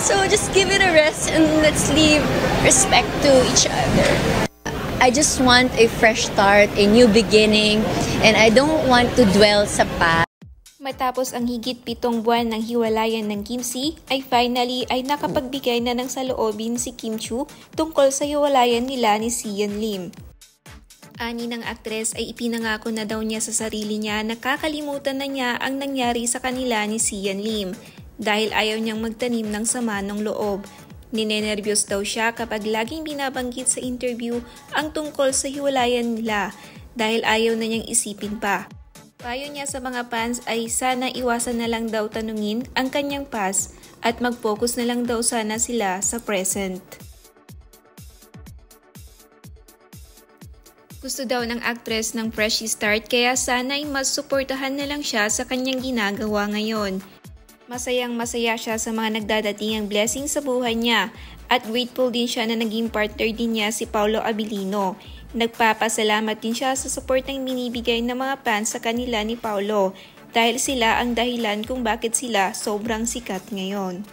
So just give it a rest and let's leave respect to each other. I just want a fresh start, a new beginning, and I don't want to dwell sa past. Matapos ang higit 7 buwan ng hiwalayan ng Kim C, ay finally ay nakapagbigay na ng saloobin si Kim Chiu tungkol sa hiwalayan nila ni Sian Lim. Ani ng aktres ay ipinangako na daw niya sa sarili niya na kakalimutan na niya ang nangyari sa kanila ni Sian Lim dahil ayaw niyang magtanim ng sama ng loob. Ninenervyos daw siya kapag laging binabanggit sa interview ang tungkol sa hiwalayan nila dahil ayaw na niyang isipin pa. Payo niya sa mga fans ay sana iwasan na lang daw tanungin ang kanyang past at mag-focus na lang daw sana sila sa present. Gusto daw ng actress ng fresh start kaya sana ay mas suportahan na lang siya sa kanyang ginagawa ngayon. Masayang masaya siya sa mga nagdadatingang blessing sa buhay niya at grateful din siya na naging partner din niya si Paolo Abilino. Nagpapasalamat din siya sa suportang binibigay ng mga fans sa kanila ni Paolo dahil sila ang dahilan kung bakit sila sobrang sikat ngayon.